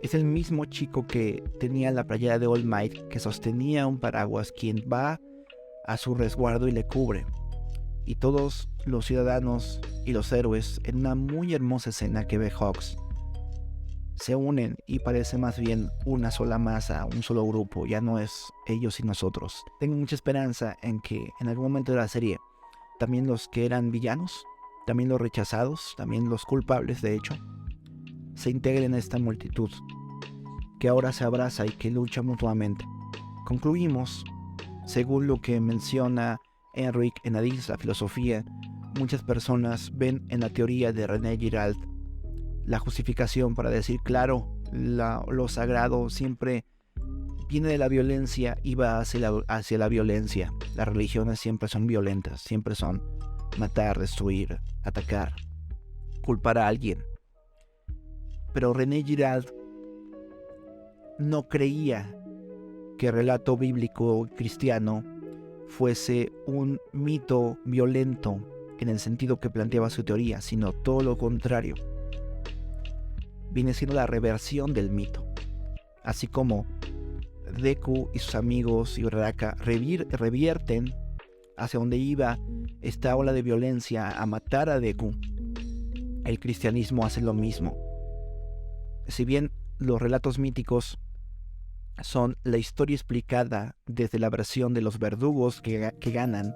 Es el mismo chico que tenía la playera de All Might, que sostenía un paraguas, quien va a su resguardo y le cubre. Y todos los ciudadanos y los héroes, en una muy hermosa escena que ve Hawks, se unen y parece más bien una sola masa, un solo grupo. Ya no es ellos y nosotros. Tengo mucha esperanza en que en algún momento de la serie también los que eran villanos, también los rechazados, también los culpables de hecho, se integren a esta multitud que ahora se abraza y que lucha mutuamente. Concluimos, según lo que menciona Enric en Adis, la filosofía, muchas personas ven en la teoría de René Giralt la justificación para decir, claro, lo sagrado siempre viene de la violencia y va hacia la violencia. Las religiones siempre son violentas, siempre son matar, destruir, atacar, culpar a alguien. Pero René Giralt no creía que el relato bíblico cristiano fuese un mito violento en el sentido que planteaba su teoría, sino todo lo contrario. Viene siendo la reversión del mito. Así como Deku y sus amigos y Uraraka revierten hacia donde iba esta ola de violencia a matar a Deku, el cristianismo hace lo mismo. Si bien los relatos míticos son la historia explicada desde la versión de los verdugos que ganan,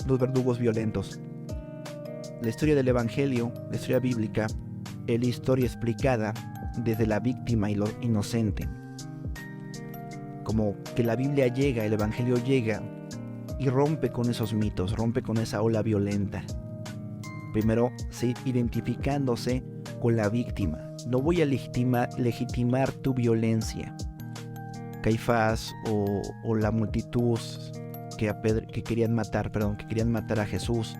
los verdugos violentos, la historia del evangelio, la historia bíblica, es la historia explicada desde la víctima y lo inocente. Como que la Biblia llega, el evangelio llega y rompe con esos mitos, rompe con esa ola violenta. Primero, identificándose con la víctima. No voy a legitimar tu violencia. Caifás o la multitud que querían matar a Jesús,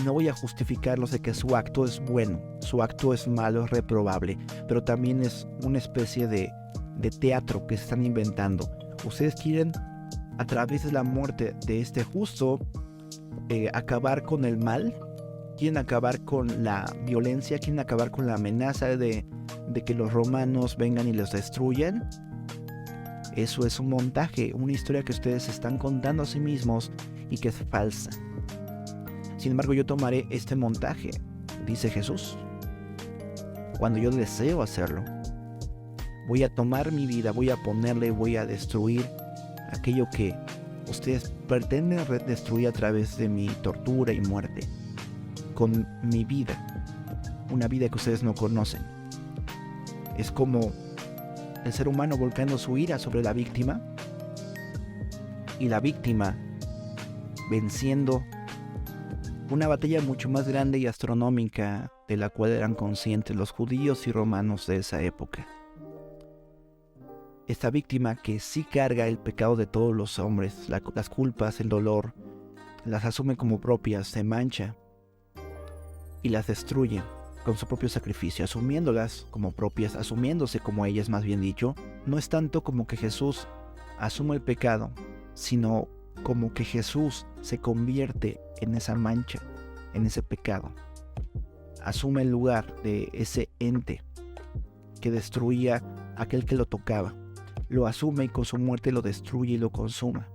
no voy a justificarlos de que su acto es bueno, su acto es malo, es reprobable, pero también es una especie de teatro que se están inventando. Ustedes quieren, a través de la muerte de este justo, acabar con el mal, quieren acabar con la violencia, quieren acabar con la amenaza de que los romanos vengan y los destruyan. Eso es un montaje, una historia que ustedes están contando a sí mismos y que es falsa. Sin embargo, yo tomaré este montaje, dice Jesús, cuando yo deseo hacerlo. Voy a tomar mi vida, voy a destruir aquello que ustedes pretenden destruir a través de mi tortura y muerte, con mi vida, una vida que ustedes no conocen. Es como el ser humano volcando su ira sobre la víctima y la víctima venciendo una batalla mucho más grande y astronómica de la cual eran conscientes los judíos y romanos de esa época. Esta víctima que sí carga el pecado de todos los hombres, las culpas, el dolor, las asume como propias, se mancha y las destruye con su propio sacrificio, asumiéndolas como propias, asumiéndose como ellas, más bien dicho. No es tanto como que Jesús asume el pecado, sino como que Jesús se convierte en esa mancha, en ese pecado. Asume el lugar de ese ente que destruía a aquel que lo tocaba. Lo asume y con su muerte lo destruye y lo consuma.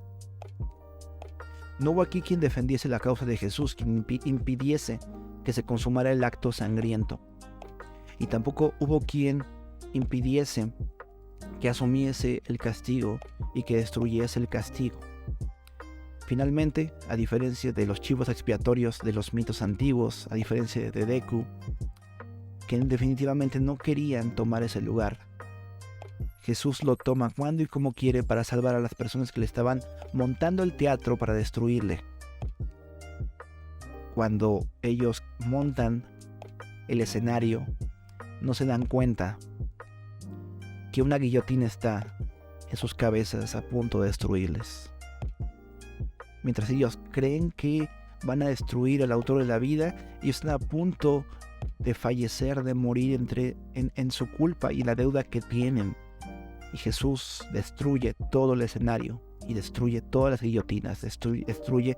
No hubo aquí quien defendiese la causa de Jesús, quien impidiese que se consumara el acto sangriento. Y tampoco hubo quien impidiese que asumiese el castigo y que destruyese el castigo. Finalmente, a diferencia de los chivos expiatorios de los mitos antiguos, a diferencia de Deku, que definitivamente no querían tomar ese lugar, Jesús lo toma cuando y como quiere para salvar a las personas que le estaban montando el teatro para destruirle. Cuando ellos montan el escenario, no se dan cuenta que una guillotina está en sus cabezas a punto de destruirles. Mientras ellos creen que van a destruir al autor de la vida, ellos están a punto de fallecer, de morir en su culpa y la deuda que tienen. Y Jesús destruye todo el escenario y destruye todas las guillotinas, destruye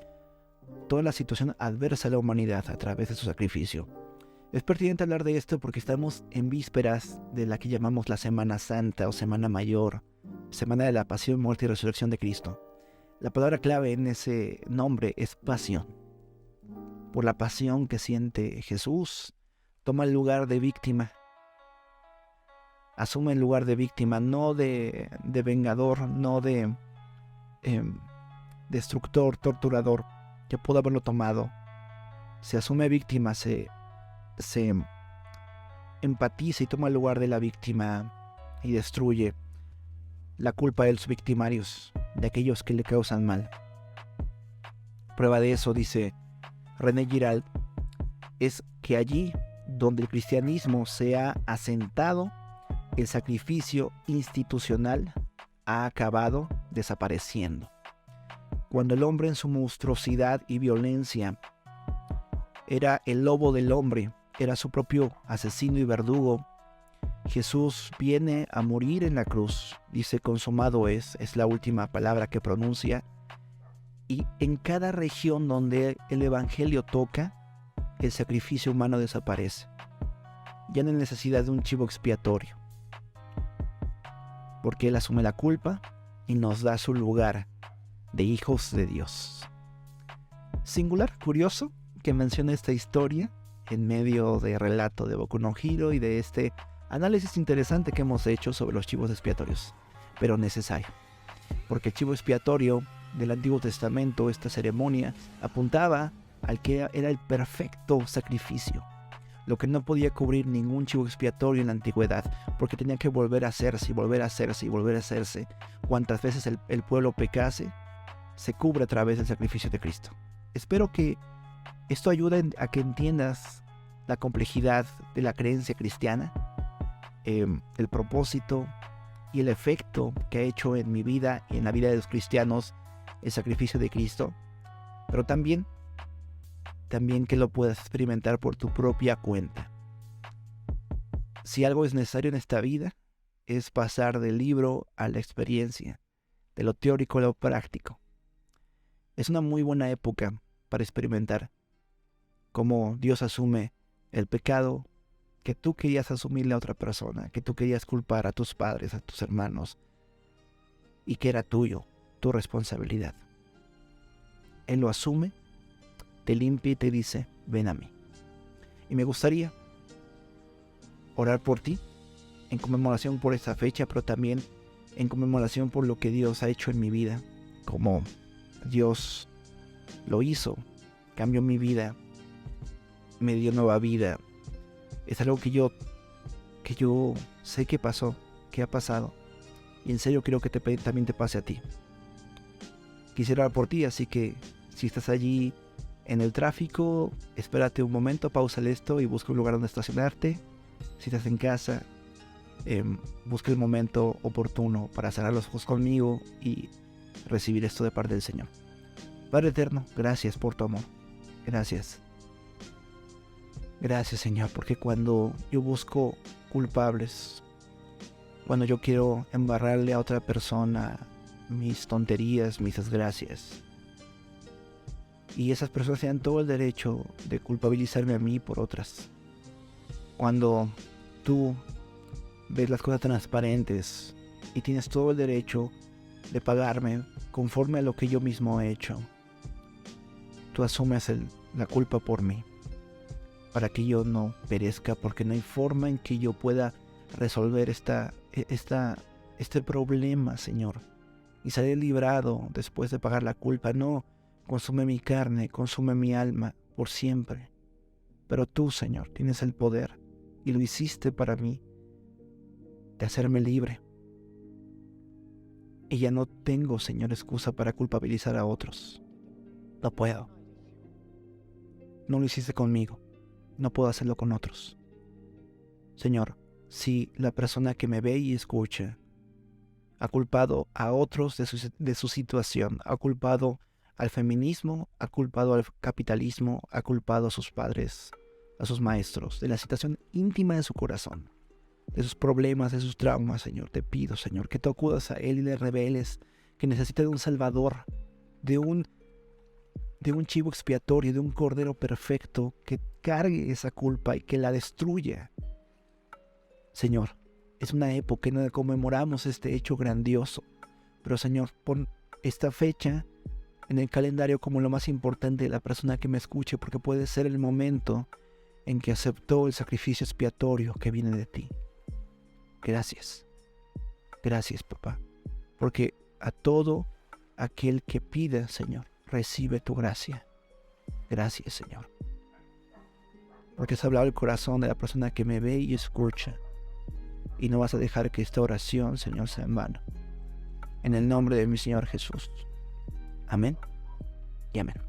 toda la situación adversa a la humanidad a través de su sacrificio. Es pertinente hablar de esto porque estamos en vísperas de la que llamamos la Semana Santa o Semana Mayor, Semana de la Pasión, Muerte y Resurrección de Cristo. La palabra clave en ese nombre es pasión. Por la pasión que siente Jesús, toma el lugar de víctima. Asume el lugar de víctima, no de vengador, no de destructor, torturador, que pudo haberlo tomado. Se asume víctima, se empatiza y toma el lugar de la víctima y destruye la culpa de los victimarios, de aquellos que le causan mal. Prueba de eso, dice René Giralt, es que allí donde el cristianismo se ha asentado, el sacrificio institucional ha acabado desapareciendo. Cuando el hombre en su monstruosidad y violencia era el lobo del hombre, era su propio asesino y verdugo, Jesús viene a morir en la cruz, dice consumado es la última palabra que pronuncia, y en cada región donde el evangelio toca, el sacrificio humano desaparece. Ya no hay necesidad de un chivo expiatorio, porque Él asume la culpa y nos da su lugar de hijos de Dios. Singular, curioso que mencione esta historia en medio de relato de Boku no Hero y de este análisis interesante que hemos hecho sobre los chivos expiatorios, pero necesario, porque el chivo expiatorio del Antiguo Testamento, esta ceremonia, apuntaba al que era el perfecto sacrificio, lo que no podía cubrir ningún chivo expiatorio en la antigüedad, porque tenía que volver a hacerse y volver a hacerse y volver a hacerse. Cuantas veces el pueblo pecase, se cubre a través del sacrificio de Cristo. Espero que esto ayude a que entiendas la complejidad de la creencia cristiana, el propósito y el efecto que ha hecho en mi vida y en la vida de los cristianos el sacrificio de Cristo, pero también que lo puedas experimentar por tu propia cuenta. Si algo es necesario en esta vida, es pasar del libro a la experiencia, de lo teórico a lo práctico. Es una muy buena época para experimentar cómo Dios asume el pecado que tú querías asumirle a otra persona, que tú querías culpar a tus padres, a tus hermanos, y que era tuyo, tu responsabilidad. Él lo asume, te limpia y te dice, ven a mí. Y me gustaría orar por ti, en conmemoración por esta fecha, pero también en conmemoración por lo que Dios ha hecho en mi vida, como Dios lo hizo, cambió mi vida, me dio nueva vida. Es algo que yo sé que pasó, que ha pasado, y en serio quiero que también te pase a ti. Quisiera orar por ti, así que si estás allí en el tráfico, espérate un momento, pausale esto y busca un lugar donde estacionarte. Si estás en casa, busca el momento oportuno para cerrar los ojos conmigo y recibir esto de parte del Señor. Padre eterno, gracias por tu amor. Gracias. Gracias, Señor, porque cuando yo busco culpables, cuando yo quiero embarrarle a otra persona mis tonterías, mis desgracias, y esas personas tienen todo el derecho de culpabilizarme a mí por otras. Cuando tú ves las cosas transparentes y tienes todo el derecho de pagarme conforme a lo que yo mismo he hecho, tú asumes la culpa por mí, para que yo no perezca, porque no hay forma en que yo pueda resolver este problema, Señor, y salir librado después de pagar la culpa. No, consume mi carne, consume mi alma por siempre. Pero tú, Señor, tienes el poder, y lo hiciste para mí, de hacerme libre. Y ya no tengo, Señor, excusa para culpabilizar a otros. No puedo. No lo hiciste conmigo. No puedo hacerlo con otros. Señor, si la persona que me ve y escucha ha culpado a otros de su situación, ha culpado al feminismo, ha culpado al capitalismo, ha culpado a sus padres, a sus maestros, de la situación íntima de su corazón, de sus problemas, de sus traumas, Señor, te pido, Señor, que tú acudas a Él y le reveles que necesita de un Salvador, de un de un chivo expiatorio, de un cordero perfecto que cargue esa culpa y que la destruya. Señor, es una época en la que conmemoramos este hecho grandioso, pero Señor, pon esta fecha en el calendario como lo más importante de la persona que me escuche, porque puede ser el momento en que aceptó el sacrificio expiatorio que viene de ti. Gracias. Gracias, papá, porque a todo aquel que pida, Señor, recibe tu gracia. Gracias, Señor, porque has hablado el corazón de la persona que me ve y escucha, y no vas a dejar que esta oración, Señor, sea en vano. En el nombre de mi Señor Jesús. Amén y amén.